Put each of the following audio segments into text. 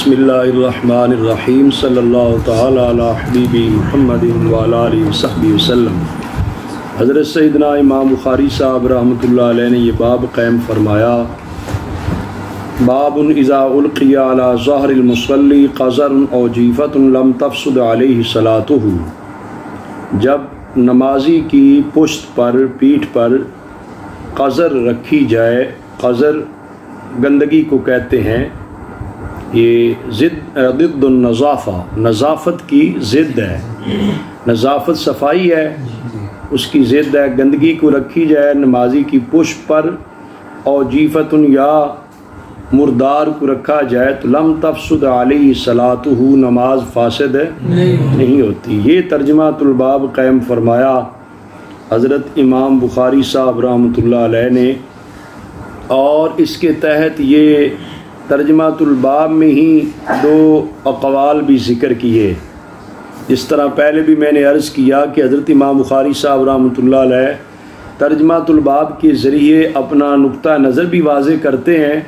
بسم اللہ الرحمن الرحیم صلی اللہ تعالی علی حبیبی محمد وعلی آلہ وصحبہ وسلم۔ حضرت سیدنا امام بخاری صاحب رحمۃ اللہ علیہ نے یہ باب قائم فرمایا، باب اذا القی علی ظہر المصلی قذر او جیفۃ لم تفسد علیہ صلاتہ، جب نمازی کی پشت پر پیٹھ پر قذر رکھی جائے، قذر گندگی کو کہتے ہیں، یہ ضد النظافہ، نظافت کی ضد ہے، نظافت صفائی ہے، اس کی ضد ہے، گندگی کو رکھی جائے نمازی کی پشت پر، اور جیفتن یا مردار کو رکھا جائے تو لم تفسد علیہ صلاتہ، نماز فاسد نہیں ہوتی۔ یہ ترجمہ الباب قائم فرمایا حضرت امام بخاری صاحب رحمۃ اللہ علیہ نے، اور اس کے تحت یہ ترجمہ الباب میں ہی دو اقوال بھی ذکر کیے۔ جس طرح پہلے بھی میں نے عرض کیا کہ حضرت امام بخاری صاحب رحمۃ اللہ علیہ ترجمہ الباب کے ذریعے اپنا نقطہ نظر بھی واضح کرتے ہیں،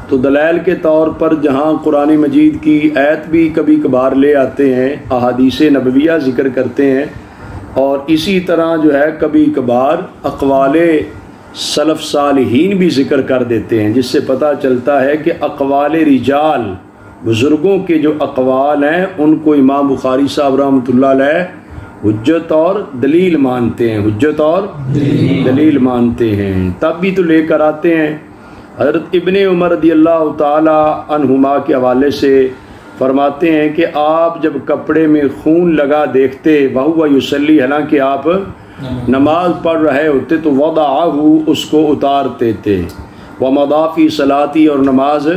تو دلائل کے طور پر جہاں قرآن مجید کی آیت بھی کبھی کبھار لے آتے ہیں، احادیث نبویہ ذکر کرتے ہیں، اور اسی طرح جو ہے کبھی کبھار اقوال سلف صالحین بھی ذکر کر دیتے ہیں، جس سے پتہ چلتا ہے کہ اقوال رجال، بزرگوں کے جو اقوال ہیں، ان کو امام بخاری صاحب رحمۃ اللہ علیہ حجت اور دلیل مانتے ہیں، حجت اور دلیل مانتے ہیں، تب بھی تو لے کر آتے ہیں۔ حضرت ابن عمر رضی اللہ تعالی عنہما کے حوالے سے فرماتے ہیں کہ آپ جب کپڑے میں خون لگا دیکھتے، وہو یصلی، حالانکہ آپ نماز پڑھ رہے ہوتے، تو وضعہ، اس کو اتارتے تھے، ومضى فی صلاتی، اور نماز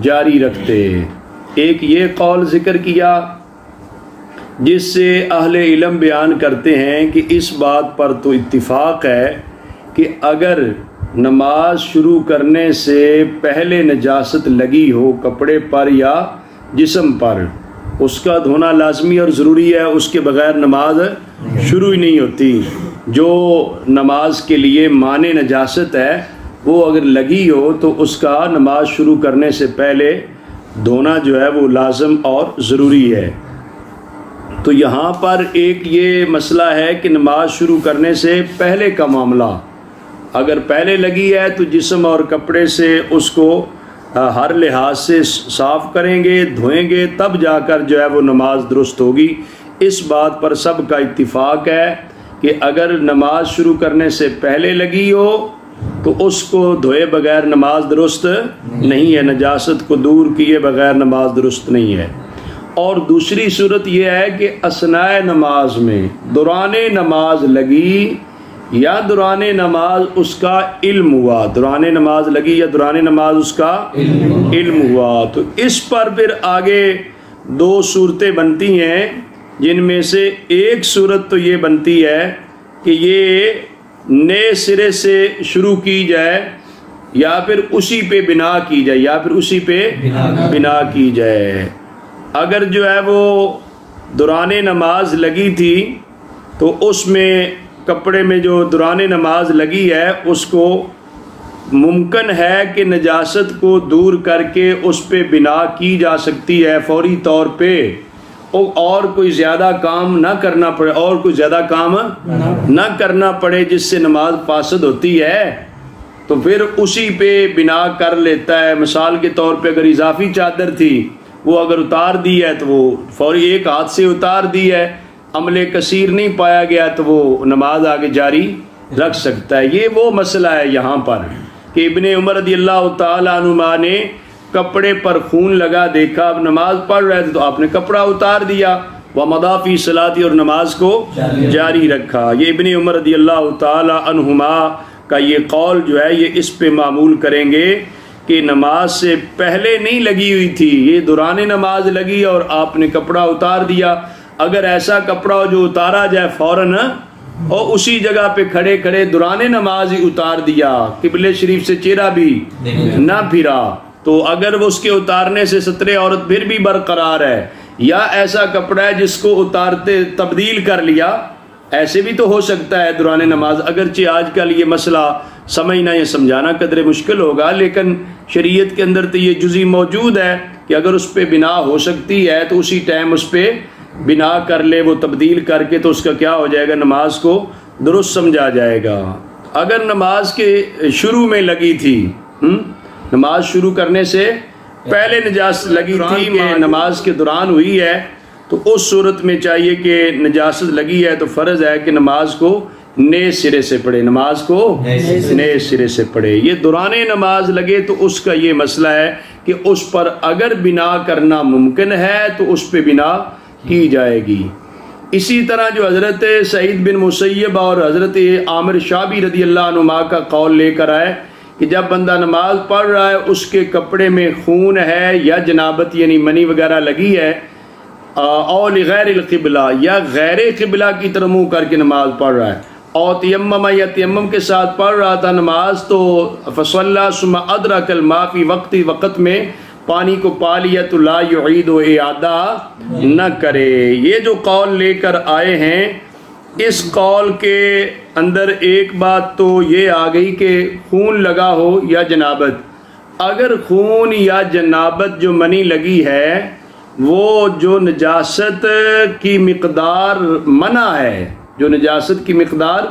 جاری رکھتے۔ ایک یہ قول ذکر کیا جس سے اہل علم بیان کرتے ہیں کہ اس بات پر تو اتفاق ہے کہ اگر نماز شروع کرنے سے پہلے نجاست لگی ہو کپڑے پر یا جسم پر، اس کا دھونا لازمی اور ضروری ہے، اس کے بغیر نماز شروع ہی نہیں ہوتی۔ جو نماز کے لیے مانع نجاست ہے وہ اگر لگی ہو تو اس کا نماز شروع کرنے سے پہلے دھونا جو ہے وہ لازم اور ضروری ہے۔ تو یہاں پر ایک یہ مسئلہ ہے کہ نماز شروع کرنے سے پہلے کا معاملہ، اگر پہلے لگی ہے تو جسم اور کپڑے سے اس کو ہر لحاظ سے صاف کریں گے، دھوئیں گے، تب جا کر جو ہے وہ نماز درست ہوگی۔ اس بات پر سب کا اتفاق ہے کہ اگر نماز شروع کرنے سے پہلے لگی ہو تو اس کو دھوئے بغیر نماز درست نہیں ہے، نجاست کو دور کیے بغیر نماز درست نہیں ہے۔ اور دوسری صورت یہ ہے کہ اثناء نماز میں دوران نماز لگی یا دوران نماز اس کا علم ہوا، دوران نماز لگی یا دوران نماز اس کا علم ہوا، تو اس پر پھر آگے دو صورتیں بنتی ہیں، جن میں سے ایک صورت تو یہ بنتی ہے کہ یہ نئے سرے سے شروع کی جائے یا پھر اسی پہ بنا کی جائے، یا پھر اسی پہ بنا کی جائے۔ اگر جو ہے وہ دوران نماز لگی تھی تو اس میں کپڑے میں جو دوران نماز لگی ہے اس کو ممکن ہے کہ نجاست کو دور کر کے اس پہ بنا کی جا سکتی ہے فوری طور پہ، اور کوئی زیادہ کام نہ کرنا پڑے، اور کوئی زیادہ کام نہ کرنا پڑے جس سے نماز فاسد ہوتی ہے، تو پھر اسی پہ بنا کر لیتا ہے۔ مثال کے طور پہ اگر اضافی چادر تھی وہ اگر اتار دی ہے تو وہ فوری ایک ہاتھ سے اتار دی ہے، عمل کثیر نہیں پایا گیا تو وہ نماز آگے جاری رکھ سکتا ہے۔ یہ وہ مسئلہ ہے یہاں پر کہ ابن عمر رضی اللہ تعالیٰ عنہما نے کپڑے پر خون لگا دیکھا، اب نماز پڑھ رہے تھے تو آپ نے کپڑا اتار دیا، ومضى فی صلاتی، اور نماز کو جاری رکھا۔ یہ ابن عمر رضی اللہ تعالیٰ عنہما کا یہ قول جو ہے یہ اس پہ معمول کریں گے کہ نماز سے پہلے نہیں لگی ہوئی تھی، یہ دوران نماز لگی اور آپ نے کپڑا اتار دیا۔ اگر ایسا کپڑا ہو جو اتارا جائے فوراً، اور اسی جگہ پہ کھڑے کھڑے دوران نماز ہی اتار دیا، قبلے شریف سے چہرہ بھی نہ پھرا، تو اگر وہ اس کے اتارنے سے ستر عورت پھر بھی برقرار ہے، یا ایسا کپڑا ہے جس کو اتارتے تبدیل کر لیا ایسے بھی تو ہو سکتا ہے دوران نماز، اگرچہ آج کل یہ مسئلہ سمجھنا یا سمجھانا قدر مشکل ہوگا، لیکن شریعت کے اندر تو یہ جزئی موجود ہے کہ اگر اس پہ بنا ہو سکتی ہے تو اسی ٹائم اس پہ بنا کر لے، وہ تبدیل کر کے، تو اس کا کیا ہو جائے گا، نماز کو درست سمجھا جائے گا۔ اگر نماز کے شروع میں لگی تھی، نماز شروع کرنے سے پہلے نجاست لگی تھی، نماز کے دوران ہوئی ہے، تو اس صورت میں چاہیے کہ نجاست لگی ہے تو فرض ہے کہ نماز کو نئے سرے سے پڑھے، نماز کو نئے سرے سے پڑھے۔ یہ دوران نماز لگے تو اس کا یہ مسئلہ ہے کہ اس پر اگر بنا کرنا ممکن ہے تو اس پہ بنا کی جائے گی۔ اسی طرح جو حضرت سعید بن مسیب اور حضرت عامر شعبی رضی اللہ عنہما کا قول لے کر آئے کہ جب بندہ نماز پڑھ رہا ہے، اس کے کپڑے میں خون ہے یا جنابت یعنی منی وغیرہ لگی ہے، اور غیر القبلہ یا غیر قبلہ کی طرف منہ کر کے نماز پڑھ رہا ہے، اور تیمم یا تیمم کے ساتھ پڑھ رہا تھا نماز، تو فصلی ثم ادرک الماء فی وقت میں پانی کو پا لیا تو لا یعید و اعادہ نہ کرے۔ یہ جو قول لے کر آئے ہیں، اس قول کے اندر ایک بات تو یہ آ گئی کہ خون لگا ہو یا جنابت۔ اگر خون یا جنابت جو منی لگی ہے وہ جو نجاست کی مقدار منع ہے، جو نجاست کی مقدار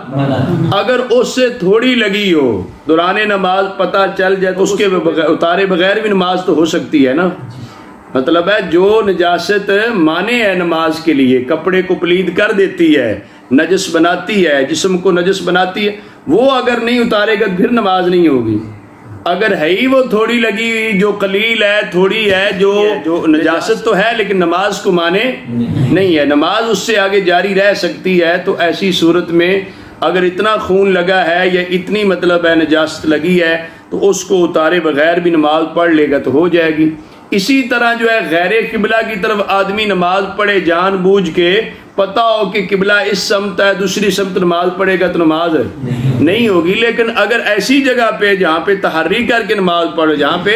اگر اس سے تھوڑی لگی ہو، دوران نماز پتہ چل جائے تو اس کے اتارے بغیر بھی نماز تو ہو سکتی ہے نا۔ مطلب ہے جو نجاست مانے ہے نماز کے لیے، کپڑے کو پلید کر دیتی ہے، نجس بناتی ہے، جسم کو نجس بناتی ہے، وہ اگر نہیں اتارے گا پھر نماز نہیں ہوگی۔ اگر ہے ہی وہ تھوڑی لگی ہوئی جو قلیل ہے، تھوڑی ہے، جو نجاست تو ہے لیکن نماز کو مانے نہیں ہے، نماز اس سے آگے جاری رہ سکتی ہے، تو ایسی صورت میں اگر اتنا خون لگا ہے یا اتنی مطلب ہے نجاست لگی ہے تو اس کو اتارے بغیر بھی نماز پڑھ لے گا تو ہو جائے گی۔ اسی طرح جو ہے غیر قبلہ کی طرف آدمی نماز پڑھے جان بوجھ کے، پتہ ہو کہ قبلہ اس سمت ہے، دوسری سمت نماز پڑھے گا تو نماز نہیں ہوگی۔ لیکن اگر ایسی جگہ پہ جہاں پہ تحری کر کے نماز پڑھ، جہاں پہ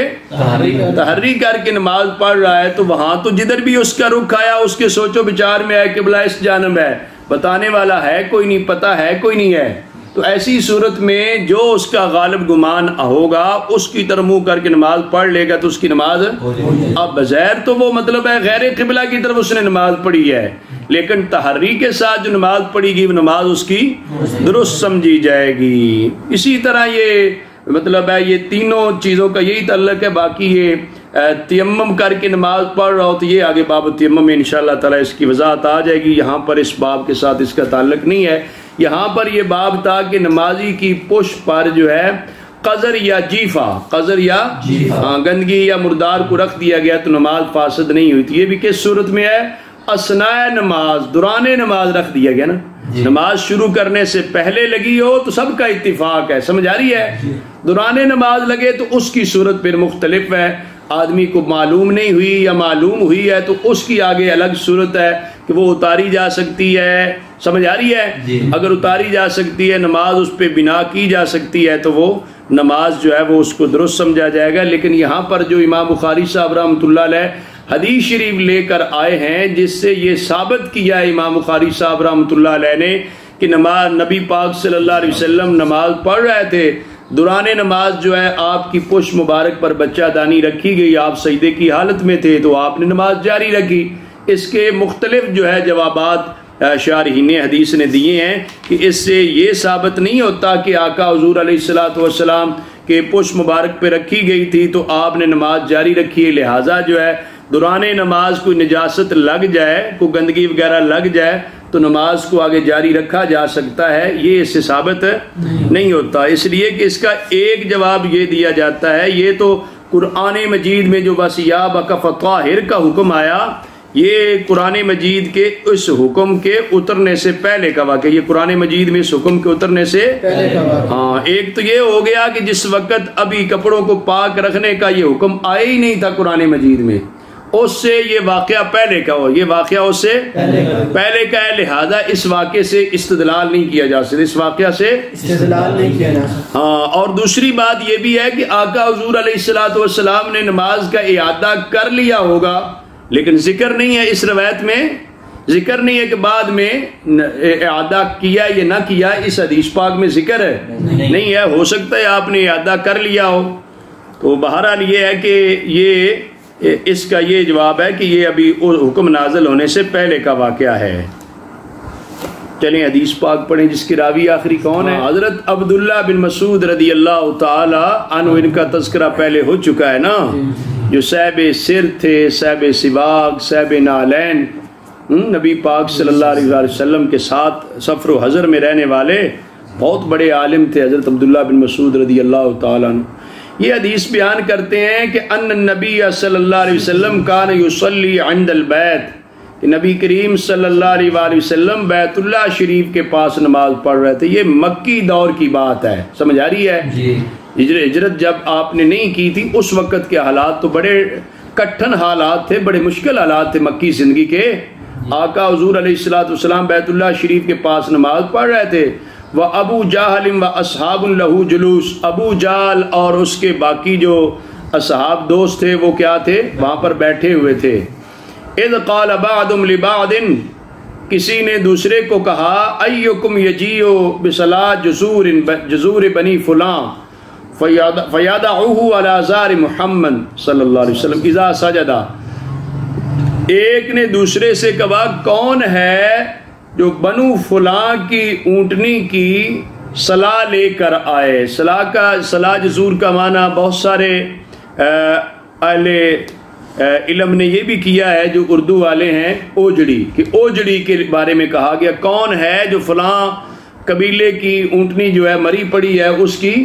تحری کر کے نماز پڑھ رہا ہے، تو وہاں تو جدھر بھی اس کا رخ آیا اس کے سوچو بچار میں ہے قبلہ اس جانب ہے، بتانے والا ہے کوئی نہیں، پتہ ہے کوئی نہیں ہے، تو ایسی صورت میں جو اس کا غالب گمان ہوگا اس کی طرف منہ کر کے نماز پڑھ لے گا تو اس کی نماز اب بظاہر تو وہ مطلب ہے غیر قبلہ کی طرف اس نے نماز پڑھی ہے، لیکن تحری کے ساتھ جو نماز پڑھی گی وہ نماز اس کی درست سمجھی جائے گی۔ اسی طرح یہ مطلب ہے یہ تینوں چیزوں کا یہی تعلق ہے۔ باقی یہ تیمم کر کے نماز پڑھ رہا ہو تو یہ آگے باب تیمم میں انشاءاللہ تعالی اس کی وضاحت آ جائے گی، یہاں پر اس باب کے ساتھ اس کا تعلق نہیں ہے۔ یہاں پر یہ باب تھا کہ نمازی کی پشت پر جو ہے قذر یا جیفا، قذر یا گندگی یا مردار کو رکھ دیا گیا تو نماز فاسد نہیں ہوئی تھی۔ یہ بھی کس صورت میں ہے؟ اثناء نماز، دوران نماز رکھ دیا گیا نا، نماز شروع کرنے سے پہلے لگی ہو تو سب کا اتفاق ہے، سمجھ آ رہی ہے؟ دوران نماز لگے تو اس کی صورت پھر مختلف ہے، آدمی کو معلوم نہیں ہوئی یا معلوم ہوئی ہے تو اس کی آگے الگ صورت ہے کہ وہ اتاری جا سکتی ہے، سمجھ آ رہی ہے؟ اگر اتاری جا سکتی ہے، نماز اس پہ بنا کی جا سکتی ہے تو وہ نماز جو ہے وہ اس کو درست سمجھا جائے گا۔ لیکن یہاں پر جو امام بخاری صاحب رحمۃ اللہ علیہ حدیث شریف لے کر آئے ہیں جس سے یہ ثابت کیا ہے امام بخاری صاحب رحمۃ اللہ علیہ نے کہ نبی پاک صلی اللہ علیہ وسلم نماز پڑھ رہے تھے، دوران نماز جو ہے آپ کی پشت مبارک پر بچہ دانی رکھی گئی، آپ سجدے کی حالت میں تھے تو آپ نے نماز جاری رکھی۔ اس کے مختلف جو ہے جوابات شارحین حدیث نے دیے ہیں کہ اس سے یہ ثابت نہیں ہوتا کہ آقا حضور علیہ الصلوۃ والسلام کے پشت مبارک پہ رکھی گئی تھی تو آپ نے نماز جاری رکھی ہے، لہٰذا جو ہے دوران نماز کوئی نجاست لگ جائے، کوئی گندگی وغیرہ لگ جائے تو نماز کو آگے جاری رکھا جا سکتا ہے، یہ اس سے ثابت نہیں ہوتا۔ اس لیے کہ اس کا ایک جواب یہ دیا جاتا ہے، یہ تو قرآن مجید میں جو بس یا بکف طاہر کا حکم آیا، یہ قرآن مجید کے اس حکم کے اترنے سے پہلے کا واقعہ، یہ قرآن مجید میں اس حکم کے اترنے سے پہلے کا واقعہ۔ ہاں، ایک تو یہ ہو گیا کہ جس وقت ابھی کپڑوں کو پاک رکھنے کا یہ حکم آیا ہی نہیں تھا قرآن مجید میں، اس سے یہ واقعہ پہلے کا ہو، یہ واقعہ اس سے پہلے کا ہے، لہذا اس واقعے سے استدلال نہیں کیا جا سکتا، اس واقعہ سے استدلال نہیں کیا جا سکتا۔ ہاں، اور دوسری بات یہ بھی ہے کہ آقا حضور علیہ الصلوۃ والسلام نے نماز کا اعادہ کر لیا ہوگا، لیکن ذکر نہیں ہے اس روایت میں ذکر نہیں ہے کہ بعد میں اعادہ کیا یا نہ کیا، اس حدیث پاک میں ذکر ہے نہیں ہے، ہو سکتا ہے آپ نے اعادہ کر لیا ہو۔ تو بہرحال یہ ہے کہ یہ اس کا یہ جواب ہے کہ یہ ابھی حکم نازل ہونے سے پہلے کا واقعہ ہے۔ چلیں حدیث پاک پڑھیں جس کی راوی آخری کون ہے؟ حضرت عبداللہ بن مسعود رضی اللہ تعالی عنہ، ان کا تذکرہ پہلے ہو چکا ہے نا، جو صاحب سر تھے، صاحب سواک، صاحب نالین، نبی پاک صلی اللہ علیہ وسلم کے ساتھ سفر و حضر میں رہنے والے بہت بڑے عالم تھے حضرت عبداللہ بن مسعود رضی اللہ تعالی عنہ۔ یہ حدیث بیان کرتے ہیں کہ ان النبی صلی اللہ علیہ وسلم کان یصلی عند البیت، کہ نبی کریم صلی اللہ علیہ وآلہ وسلم بیت اللہ شریف کے پاس نماز پڑھ رہے تھے۔ یہ مکی دور کی بات ہے، سمجھ آ رہی ہے؟ ہجرت جب آپ نے نہیں کی تھی اس وقت کے حالات تو بڑے کٹھن حالات تھے، بڑے مشکل حالات تھے مکی زندگی کے۔ آقا حضور علیہ السلام بیت اللہ شریف کے پاس نماز پڑھ رہے تھے، وہ ابو جہل و اصحاب لہو جلوس، ابو جہل اور اس کے باقی جو اصحاب دوست تھے وہ کیا تھے؟ وہاں پر بیٹھے ہوئے تھے۔ اذ قال بعضهم لبعض، کسی نے دوسرے کو کہا، ایکم یجیء بصلاۃ جزور بنی فلاں فیدعوہ علی زار محمد صلی اللہ علیہ وسلم اذا سجدا۔ ایک نے دوسرے سے کہا کون ہے جو بنو فلاں کی اونٹنی کی صلاح لے کر آئے۔ صلاح جزور کا معنی بہت سارے اہل علم نے یہ بھی کیا ہے جو اردو والے ہیں، اوجڑی، کہ اوجڑی کے بارے میں کہا گیا کون ہے جو فلاں قبیلے کی اونٹنی جو ہے مری پڑی ہے اس کی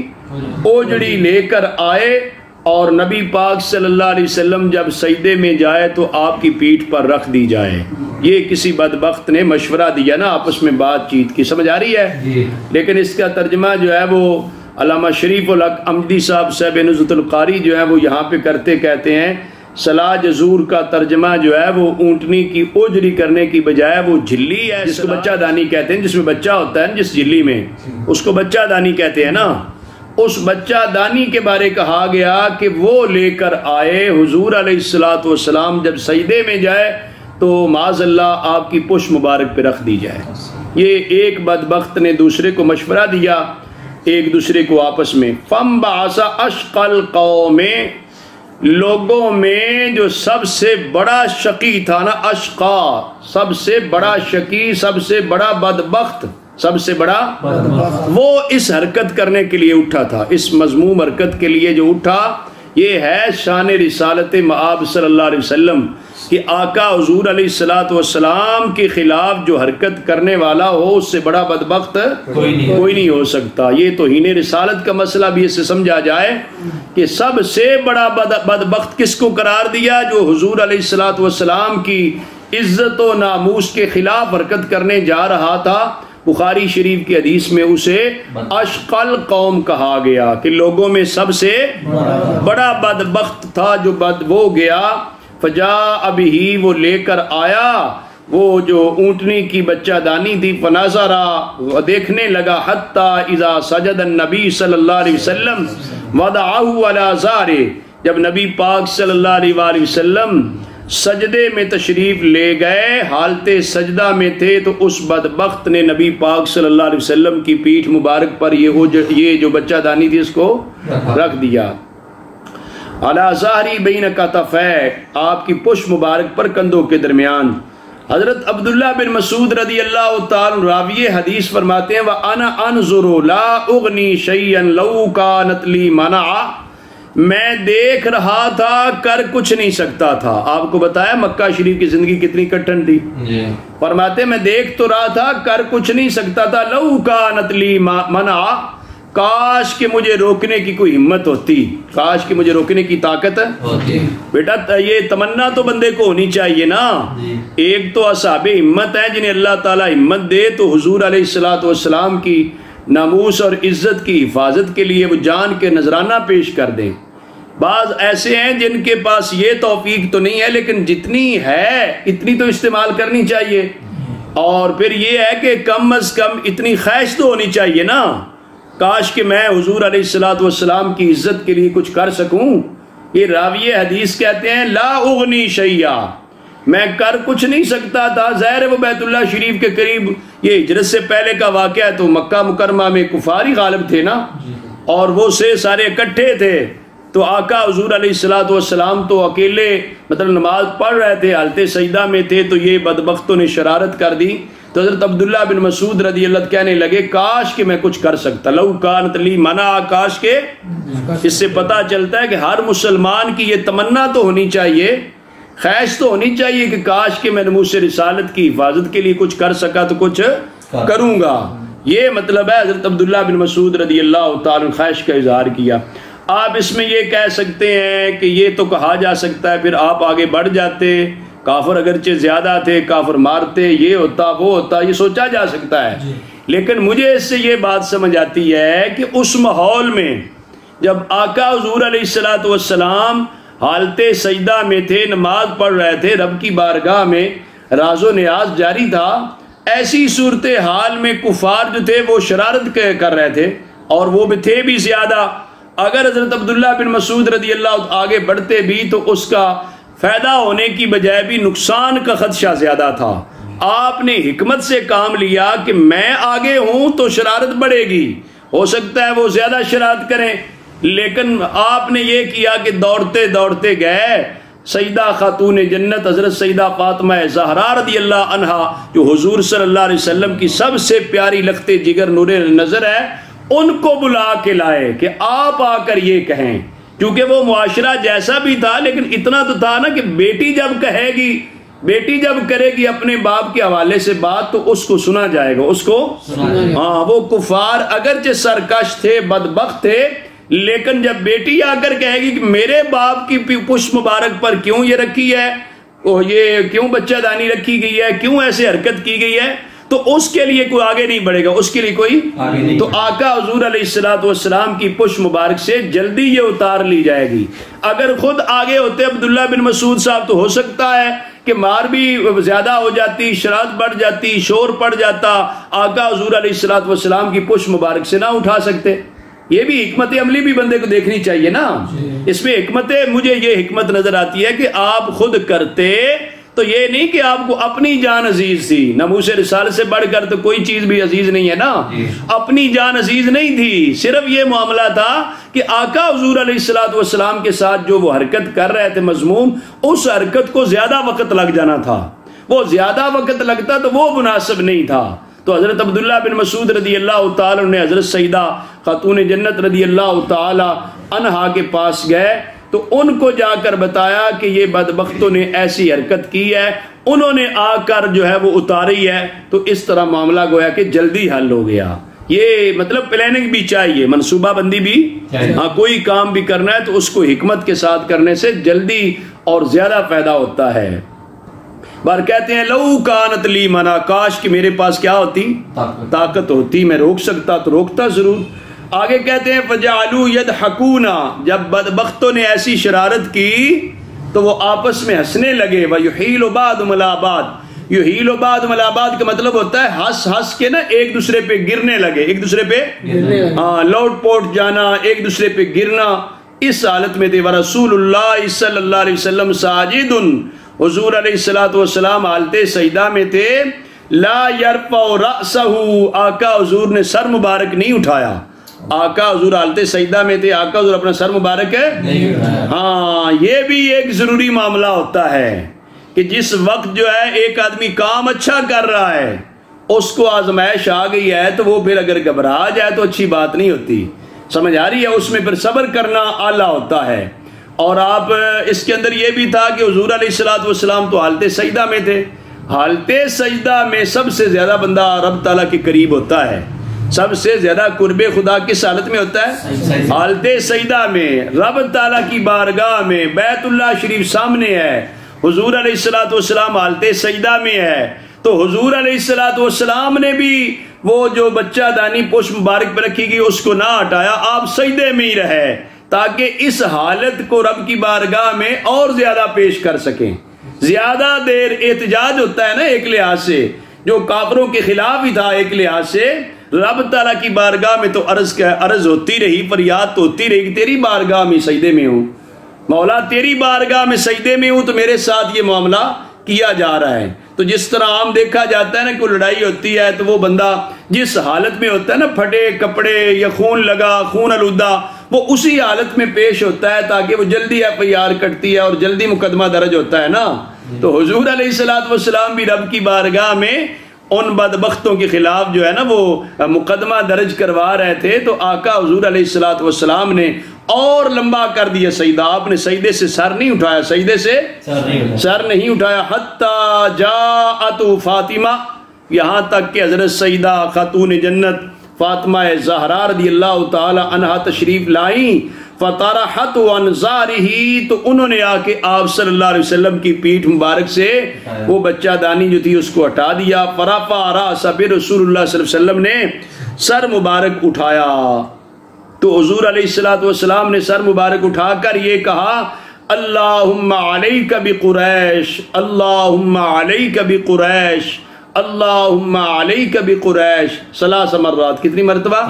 اوجڑی لے کر آئے، اور نبی پاک صلی اللہ علیہ وسلم جب سجدے میں جائے تو آپ کی پیٹھ پر رکھ دی جائے۔ یہ کسی بدبخت نے مشورہ دیا نا آپس میں بات چیت کی، سمجھ آ رہی ہے؟ لیکن اس کا ترجمہ جو ہے وہ علامہ شریف الحق امدی صاحب نزہۃ القاری جو ہے وہ یہاں پہ کرتے کہتے ہیں صلاح جزور کا ترجمہ جو ہے وہ اونٹنی کی اوجری کرنے کی بجائے وہ جھلی ہے، جس کو بچہ دانی کہتے ہیں، جس میں بچہ ہوتا ہے جس جھلی میں، اس کو بچہ دانی کہتے ہیں نا۔ اس بچہ دانی کے بارے کہا گیا کہ وہ لے کر آئے، حضور علیہ السلام جب سجدے میں جائے تو معاذ اللہ آپ کی پشت مبارک پہ رکھ دی جائے۔ یہ ایک بدبخت نے دوسرے کو مشورہ دیا، ایک دوسرے کو آپس میں۔ فم بعث اشقى القوم، لوگوں میں جو سب سے بڑا شقی تھا نا، اشقا، سب سے بڑا شقی، سب سے بڑا بدبخت، سب سے بڑا وہ اس حرکت کرنے کے لیے اٹھا تھا، اس مذموم حرکت کے لیے جو اٹھا، یہ ہے شان رسالت مآب صلی اللہ علیہ وسلم کہ آقا حضور علیہ السلام کے خلاف جو حرکت کرنے والا ہو اس سے بڑا بدبخت کوئی نہیں ہو سکتا۔ یہ توہین رسالت کا مسئلہ بھی اس سے سمجھا جائے کہ سب سے بڑا بدبخت کس کو قرار دیا؟ جو حضور علیہ السلام کی عزت و ناموس کے خلاف حرکت کرنے جا رہا تھا۔ بخاری شریف کی حدیث میں اسے اشقل قوم کہا گیا کہ لوگوں میں سب سے بڑا بدبخت تھا جو وہ گیا۔ فجاء بہ، وہ لے کر آیا، وہ جو اونٹنی کی بچہ دانی تھی، فنظرا، دیکھنے لگا، حتی اذا سجد النبی صلی اللہ علیہ وسلم وضعہ علی زارہ، جب نبی پاک صلی اللہ علیہ وآلہ وسلم سجدے میں تشریف لے گئے، حالت سجدہ میں تھے، تو اس بدبخت نے نبی پاک صلی اللہ علیہ وسلم کی پیٹھ مبارک پر یہ جو بچہ دانی تھی اس کو رکھ دیا۔ علی ظہری بین کتفیہ، آپ کی پشت مبارک پر کندھوں کے درمیان۔ حضرت عبداللہ بن مسعود رضی اللہ تعالی راوی حدیث فرماتے ہیں وَأَنَا أَنظُرُ لَا أُغْنِي شَيْئًا لَوْ كَانَتْ لِي مَنَعَ، میں دیکھ رہا تھا، کر کچھ نہیں سکتا تھا۔ آپ کو بتایا مکہ شریف کی زندگی کتنی کٹھن تھی، فرماتے میں دیکھ تو رہا تھا، کر کچھ نہیں سکتا تھا۔ لَوْ كَانَتْ لِي مَنَعَ، کاش کہ مجھے روکنے کی کوئی ہمت ہوتی، کاش کہ مجھے روکنے کی طاقت ہوتی۔ بیٹا یہ تمنا تو بندے کو ہونی چاہیے نا۔ ایک تو اصحاب ہمت ہے جنہیں اللہ تعالی ہمت دے تو حضور علیہ السلام کی ناموس اور عزت کی حفاظت کے لیے وہ جان کے نذرانہ پیش کر دیں۔ بعض ایسے ہیں جن کے پاس یہ توفیق تو نہیں ہے، لیکن جتنی ہے اتنی تو استعمال کرنی چاہیے۔ اور پھر یہ ہے کہ کم از کم اتنی خواہش تو ہونی چاہیے نا، کاش کہ میں حضور علیہ السلام کی عزت کے لیے کچھ کر سکوں۔ یہ راوی حدیث کہتے ہیں لا اغنی شیئا، میں کر کچھ نہیں سکتا تھا. ظاہر ہے وہ بیت اللہ شریف کے قریب، یہ ہجرت سے پہلے کا واقعہ ہے، تو مکہ مکرمہ میں کفار ہی غالب تھے نا، اور وہ سے سارے اکٹھے تھے. تو آقا حضور علیہ السلام تو اکیلے مطلب نماز پڑھ رہے تھے، حالت سجدہ میں تھے، تو یہ بدبختوں نے شرارت کر دی. تو حضرت عبداللہ بن مسعود رضی اللہ عنہ کہنے لگے کاش کہ میں کچھ کر سکتا، لو کانت لی منع، کاش کے. اس سے پتہ چلتا ہے کہ ہر مسلمان کی یہ تمنا تو ہونی چاہیے، خواہش تو ہونی چاہیے کہ کاش کہ میں ناموس رسالت کی حفاظت کے لیے کچھ کر سکا تو کچھ کروں گا. یہ مطلب ہے حضرت عبداللہ بن مسعود رضی اللہ تعالیٰ خواہش کا اظہار کیا. آپ اس میں یہ کہہ سکتے ہیں کہ یہ تو کہا جا سکتا ہے، پھر آپ آگے بڑھ جاتے، کافر اگرچہ زیادہ تھے، کافر مارتے، یہ ہوتا وہ ہوتا، یہ سوچا جا سکتا ہے. لیکن مجھے اس سے یہ بات سمجھ آتی ہے کہ اس ماحول میں جب آقا حضور علیہ السلام حالت سجدہ میں تھے، نماز پڑھ رہے تھے، رب کی بارگاہ میں راز و نیاز جاری تھا، ایسی صورتحال میں کفار جو تھے وہ شرارت کر رہے تھے، اور وہ بھی تھے بھی زیادہ. اگر حضرت عبداللہ بن مسعود رضی اللہ آگے بڑھتے بھی تو اس کا فائدہ ہونے کی بجائے بھی نقصان کا خدشہ زیادہ تھا. آپ نے حکمت سے کام لیا کہ میں آگے ہوں تو شرارت بڑھے گی، ہو سکتا ہے وہ زیادہ شرارت کریں، لیکن آپ نے یہ کیا کہ دوڑتے دوڑتے گئے. سیدہ خاتون جنت حضرت سیدہ فاطمہ زہرا رضی اللہ عنہا، جو حضور صلی اللہ علیہ وسلم کی سب سے پیاری لخت جگر نور نظر ہے، ان کو بلا کے لائے کہ آپ آ کر یہ کہیں. کیونکہ وہ معاشرہ جیسا بھی تھا، لیکن اتنا تو تھا نا کہ بیٹی جب کہے گی، بیٹی جب کرے گی اپنے باپ کے حوالے سے بات تو اس کو سنا جائے گا، اس کو ہاں. وہ کفار اگرچہ سرکش تھے، بدبخت تھے، لیکن جب بیٹی آ کر کہے گی کہ میرے باپ کی پشت مبارک پر کیوں یہ رکھی ہے، یہ کیوں بچہ دانی رکھی گئی ہے، کیوں ایسے حرکت کی گئی ہے، تو اس کے لیے کوئی آگے نہیں بڑھے گا، اس کے لیے کوئی آگے نہیں. تو آقا حضور علیہ السلام کی پشت مبارک سے جلدی یہ اتار لی جائے گی. اگر خود آگے ہوتے عبداللہ بن مسعود صاحب تو ہو سکتا ہے کہ مار بھی زیادہ ہو جاتی، شرارت بڑھ جاتی، شور پڑ جاتا، آقا حضور علیہ السلام کی پشت مبارک سے نہ اٹھا سکتے. یہ بھی حکمت عملی بھی بندے کو دیکھنی چاہیے نا. اس میں حکمت، مجھے یہ حکمت نظر آتی ہے کہ آپ خود کرتے تو یہ نہیں کہ آپ کو اپنی جان عزیز تھی، ناموس رسالت سے بڑھ کر تو کوئی چیز بھی عزیز نہیں ہے نا. اپنی جان عزیز نہیں تھی، صرف یہ معاملہ تھا کہ آقا حضور علیہ السلام کے ساتھ جو وہ حرکت کر رہے تھے مذموم، اس حرکت کو زیادہ وقت لگ جانا تھا. وہ زیادہ وقت لگتا تو وہ مناسب نہیں تھا. تو حضرت عبداللہ بن مسعود رضی اللہ تعالی نے حضرت سیدہ خاتون جنت رضی اللہ تعالی عنہا کے پاس گئے تو ان کو جا کر بتایا کہ یہ بدبختوں نے ایسی حرکت کی ہے، انہوں نے آ کر جو ہے وہ اتاری ہے. تو اس طرح معاملہ گویا کہ جلدی حل ہو گیا. یہ مطلب پلاننگ بھی چاہیے، منصوبہ بندی بھی. ہاں کوئی کام بھی کرنا ہے تو اس کو حکمت کے ساتھ کرنے سے جلدی اور زیادہ فائدہ ہوتا ہے. بار کہتے ہیں لو کانت لی منع، کاش کہ میرے پاس کیا ہوتی، طاقت ہوتی، میں روک سکتا تو روکتا ضرور. آگے کہتے ہیں فجعلوا یضحکون، جب بدبختوں نے ایسی شرارت کی تو وہ آپس میں ہنسنے لگے. ویحیل بعضهم علی بعض، یحیل بعضهم علی بعض کا مطلب ہوتا ہے ہنس ہنس کے نا ایک دوسرے پہ گرنے لگے، ایک دوسرے پہ ہاں لوٹ پوٹ جانا، ایک دوسرے پہ گرنا. اس حالت میں تھے. ورسول اللہ صلی اللہ علیہ وسلم ساجد، حضور علیہ السلام حالت سجدہ میں تھے. لا یرفع رأسہ، آقا حضور نے سر مبارک نہیں اٹھایا. آقا حضور حالت سجدہ میں تھے، آقا حضور اپنا سر مبارک نہیں اٹھایا. ہاں یہ بھی ایک ضروری معاملہ ہوتا ہے کہ جس وقت جو ہے ایک آدمی کام اچھا کر رہا ہے، اس کو آزمائش آ گئی ہے تو وہ پھر اگر گھبرا جائے تو اچھی بات نہیں ہوتی. سمجھ آ رہی ہے؟ اس میں پھر صبر کرنا اعلیٰ ہوتا ہے. اور آپ اس کے اندر یہ بھی تھا کہ حضور علیہ السلام تو حالت سجدہ میں تھے. حالت سجدہ میں سب سے زیادہ بندہ رب تعالیٰ کے قریب ہوتا ہے. سب سے زیادہ قرب خدا کس حالت میں ہوتا ہے؟ حالت سجدہ میں. رب تعالیٰ کی بارگاہ میں، بیت اللہ شریف سامنے ہے، حضور علیہ السلام حالت سجدہ میں ہے. تو حضور علیہ السلام نے بھی وہ جو بچہ دانی پشت مبارک پہ رکھی گئی اس کو نہ ہٹایا، آپ سجدے میں ہی رہے تاکہ اس حالت کو رب کی بارگاہ میں اور زیادہ پیش کر سکیں. زیادہ دیر احتجاج ہوتا ہے نا ایک لحاظ سے، جو کافروں کے خلاف ہی تھا ایک لحاظ سے. رب تعالیٰ کی بارگاہ میں تو عرض ہوتی رہی، فریاد تو ہوتی رہی کہ تیری بارگاہ میں سجدے میں ہوں، مولا تیری بارگاہ میں سجدے میں ہوں، تو میرے ساتھ یہ معاملہ کیا جا رہا ہے۔ تو جس طرح عام دیکھا جاتا ہے نا کوئی لڑائی ہوتی ہے تو وہ بندہ جس حالت میں ہوتا ہے نا، پھٹے کپڑے یا خون لگا، خون آلودہ، وہ اسی حالت میں پیش ہوتا ہے تاکہ وہ جلدی FIR کٹتی ہے اور جلدی مقدمہ درج ہوتا ہے نا۔ تو حضور علیہ السلام بھی رب کی بارگاہ میں ان بدبختوں کے خلاف جو ہے نا وہ مقدمہ درج کروا رہے تھے، تو آقا حضور علیہ السلام نے اور لمبا کر دیا سجدہ۔ آپ نے سجدے سے سر نہیں اٹھایا، سجدے سے سر نہیں اٹھایا، حتی جاءت فاطمہ، یہاں تک کہ حضرت سیدہ خاتون جنت فاطمہ زہرا رضی اللہ تعالی عنہا تشریف لائیں، فطرحت عن ظہرہ، تو انہوں نے آ کے آپ صلی اللہ علیہ وسلم کی پیٹھ مبارک سے وہ بچہ دانی جو تھی اس کو ہٹا دیا۔ فرفع رأسہ، پھر رسول اللہ صلی اللہ علیہ وسلم نے سر مبارک اٹھایا، تو حضور علیہ السلام نے سر مبارک اٹھا کر یہ کہا، اللہم علیک بقریش، اللہم علیک بقریش، اللہم علیک بقریش، ثلاث مرات، کتنی مرتبہ؟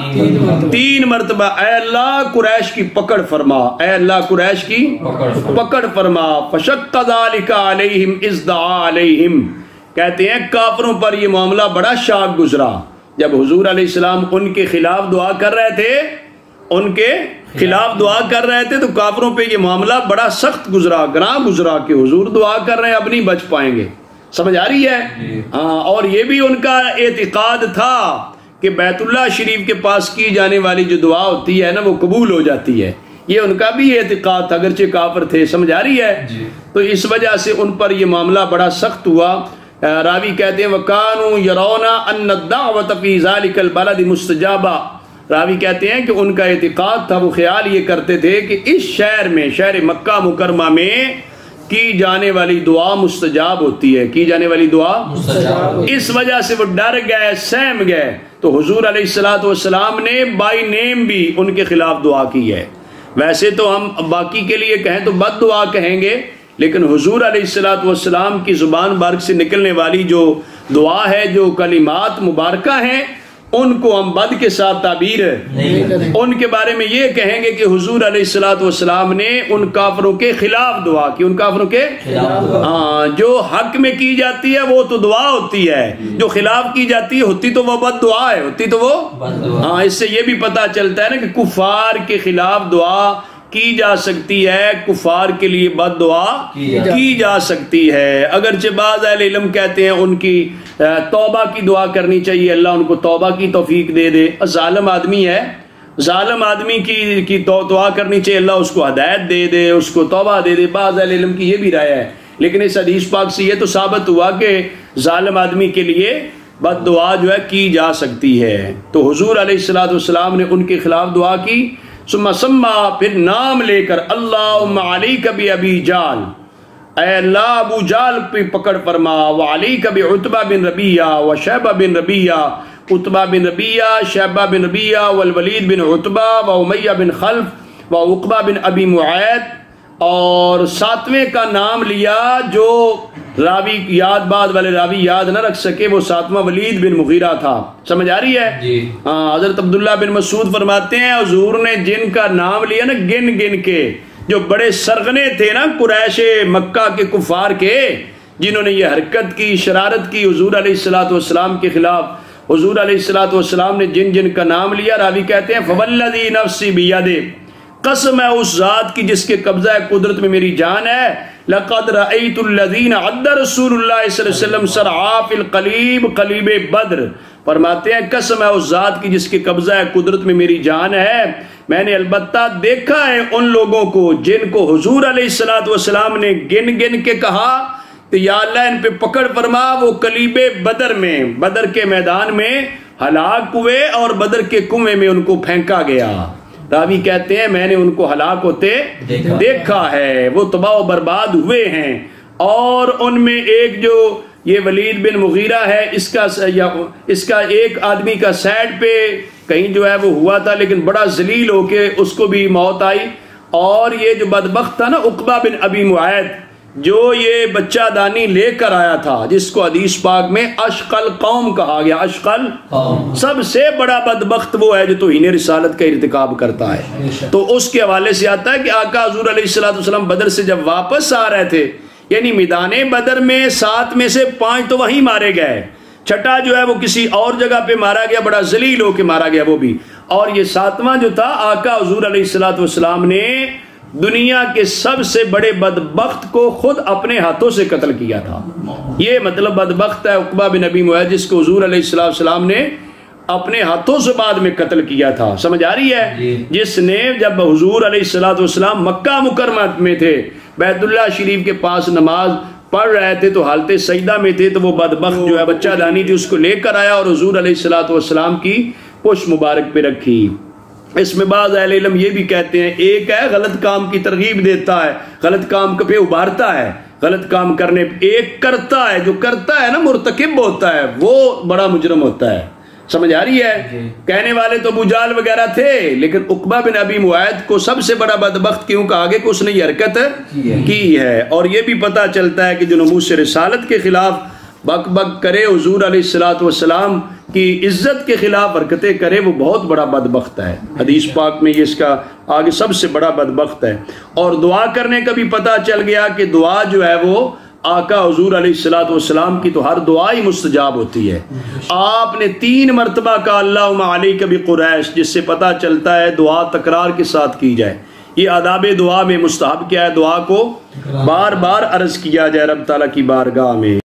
3 مرتبہ۔ اے اللہ قریش کی پکڑ فرما، اے اللہ قریش کی پکڑ فرما۔ فشق ذلک علیہم اذ دعا علیہم، کہتے ہیں کافروں پر یہ معاملہ بڑا شاق گزرا جب حضور علیہ السلام ان کے خلاف دعا کر رہے تھے، ان کے خلاف دعا کر رہے تھے، تو کافروں پہ یہ معاملہ بڑا سخت گزرا، گراں گزرا کہ حضور دعا کر رہے ہیں اب نہیں بچ پائیں گے۔ سمجھ آ رہی ہے؟ ہاں، اور یہ بھی ان کا اعتقاد تھا کہ بیت اللہ شریف کے پاس کی جانے والی جو دعا ہوتی ہے نا وہ قبول ہو جاتی ہے، یہ ان کا بھی اعتقاد تھا اگرچہ کافر تھے۔ سمجھ آ رہی ہے؟ تو اس وجہ سے ان پر یہ معاملہ بڑا سخت ہوا۔ راوی کہتے ہیں وَكَانُوا يَرَوْنَ أَنَّ الدَّعْوَةَ فِي ذَلِكَ الْبَلَدِ مُسْتَجَابَةٌ، راوی کہتے ہیں کہ ان کا اعتقاد تھا، وہ خیال یہ کرتے تھے کہ اس شہر میں، شہر مکہ مکرمہ میں کی جانے والی دعا مستجاب ہوتی ہے، کی جانے والی دعا مستجاب، اس وجہ سے وہ ڈر گئے، سہم گئے۔ تو حضور علیہ السلام نے بائی نیم بھی ان کے خلاف دعا کی ہے۔ ویسے تو ہم باقی کے لیے کہیں تو بد دعا کہیں گے، لیکن حضور علیہ السلام کی زبان مبارک سے نکلنے والی جو دعا ہے، جو کلمات مبارکہ ہیں، ان کو ہم بد کے ساتھ تعبیر ان کے بارے میں یہ کہیں گے کہ حضور علیہ السلام نے ان کافروں کے خلاف دعا کی، ان کافروں کے ہاں، جو حق میں کی جاتی ہے وہ تو دعا ہوتی ہے، جو خلاف کی جاتی ہے ہوتی تو وہ بد دعا ہے، ہوتی تو وہ ہاں۔ اس سے یہ بھی پتہ چلتا ہے نا کہ کفار کے خلاف دعا کی جا سکتی ہے، کفار کے لیے بد دعا کی جا سکتی ہے۔ اگرچہ بعض اہل علم کہتے ہیں ان کی توبہ کی دعا کرنی چاہیے، اللہ ان کو توبہ کی توفیق دے دے۔ ظالم آدمی ہے، ظالم آدمی کی دعا کرنی چاہیے، اللہ اس کو ہدایت دے دے، اس کو توبہ دے دے۔ بعض اہل علم کی یہ بھی رائے ہے، لیکن اس حدیث پاک سے یہ تو ثابت ہوا کہ ظالم آدمی کے لیے بد دعا جو ہے کی جا سکتی ہے۔ تو حضور علیہ السلام نے ان کے خلاف دعا کی، ثم سما، پھر نام لے کر، اللہم علیک بی جال، اے اللہ ابو جال پہ پکڑ فرما، وعلیک بعتبہ بن ربیہ وشیبہ بن ربیہ، عتبہ بن ربیہ، شیبہ بن ربیہ، والولید بن عتبہ، وامیہ بن خلف، وعقبہ بن ابی معیط، اور 7ویں کا نام لیا جو راوی یاد، بعد والے راوی یاد نہ رکھ سکے، وہ 7واں ولید بن مغیرہ تھا۔ سمجھ آ رہی ہے؟ ہاں، حضرت عبداللہ بن مسعود فرماتے ہیں حضور نے جن کا نام لیا نا گن گن کے، جو بڑے سرغنے تھے نا قریش مکہ کے کفار کے، جنہوں نے یہ حرکت کی، شرارت کی حضور علیہ السلام کے خلاف، حضور علیہ السلام نے جن جن کا نام لیا، راوی کہتے ہیں فوالذی نفسی بیدہ، قسم ہے اس ذات کی جس کے قبضہ قدرت میں میری جان ہے، لقد رأیت الذین عد رسول اللہ صلی اللہ علیہ وسلم سرعا فی القلیب، قلیب بدر، فرماتے ہیں قسم ہے اس ذات کی جس کے قبضہ قدرت میں میری جان ہے، میں نے البتہ دیکھا ہے ان لوگوں کو جن کو حضور علیہ السلام نے گن گن کے کہا کہ یا اللہ ان پہ پکڑ فرما، وہ قلیب بدر میں، بدر کے میدان میں ہلاک ہوئے اور بدر کے کنویں میں ان کو پھینکا گیا۔ راوی کہتے ہیں میں نے ان کو ہلاک ہوتے دیکھا ہے، وہ تباہ و برباد ہوئے ہیں۔ اور ان میں ایک جو یہ ولید بن مغیرہ ہے، اس کا ایک آدمی کا سائڈ پہ کہیں جو ہے وہ ہوا تھا، لیکن بڑا ذلیل ہو کے اس کو بھی موت آئی۔ اور یہ جو بدبخت تھا نا عقبہ بن ابی معیط، جو یہ بچہ دانی لے کر آیا تھا، جس کو حدیث پاک میں اشقل قوم کہا گیا، اشقل سب سے بڑا بدبخت وہ ہے جو توہین رسالت کا ارتکاب کرتا ہے۔ تو اس کے حوالے سے آتا ہے کہ آقا حضور علیہ السلام بدر سے جب واپس آ رہے تھے، یعنی میدان بدر میں 7 میں سے 5 تو وہیں مارے گئے، چھٹا جو ہے وہ کسی اور جگہ پہ مارا گیا، بڑا ذلیل ہو کے مارا گیا وہ بھی، اور یہ 7واں جو تھا آقا حضور علیہ السلام نے دنیا کے سب سے بڑے بدبخت کو خود اپنے ہاتھوں سے قتل کیا تھا۔ یہ مطلب بدبخت ہے عقبہ بن ابی معیط جس کو حضور علیہ السلام نے اپنے ہاتھوں سے بعد میں قتل کیا تھا، سمجھ آ رہی ہے؟ جس نے جب حضور علیہ السلام مکہ مکرمہ میں تھے، بیت اللہ شریف کے پاس نماز پڑھ رہے تھے تو حالت سجدہ میں تھے، تو وہ بدبخت جو ہے بچہ دانی تھی اس کو لے کر آیا اور حضور علیہ السلام کی پشت مبارک پہ رکھی۔ اس میں بعض اہل علم یہ بھی کہتے ہیں، ایک ہے غلط کام کی ترغیب دیتا ہے، غلط کام پہ ابھارتا ہے، غلط کام کرنے، ایک کرتا ہے، جو کرتا ہے نا مرتکب ہوتا ہے، وہ بڑا مجرم ہوتا ہے، سمجھ آ رہی ہے؟ کہنے والے تو ابو جہل وغیرہ تھے، لیکن عقبہ بن ابی معیط کو سب سے بڑا بدبخت کیوں کہا گیا کہ اس نے یہ حرکت کی ہے۔ اور یہ بھی پتہ چلتا ہے کہ جو ناموس رسالت کے خلاف بک بک کرے، حضور علیہ السلام کی عزت کے خلاف حرکتیں کرے، وہ بہت بڑا بدبخت ہے۔ حدیث پاک میں یہ اس کا آگے سب سے بڑا بدبخت ہے۔ اور دعا کرنے کا بھی پتہ چل گیا کہ دعا جو ہے وہ آقا حضور علیہ السلام کی تو ہر دعا ہی مستجاب ہوتی ہے۔ آپ نے 3 مرتبہ کہا اللہم علیک بقریش، جس سے پتہ چلتا ہے دعا تکرار کے ساتھ کی جائے۔ یہ آداب دعا میں مستحب کیا ہے، دعا کو بار بار عرض کیا جائے رب تعالیٰ کی بارگاہ میں۔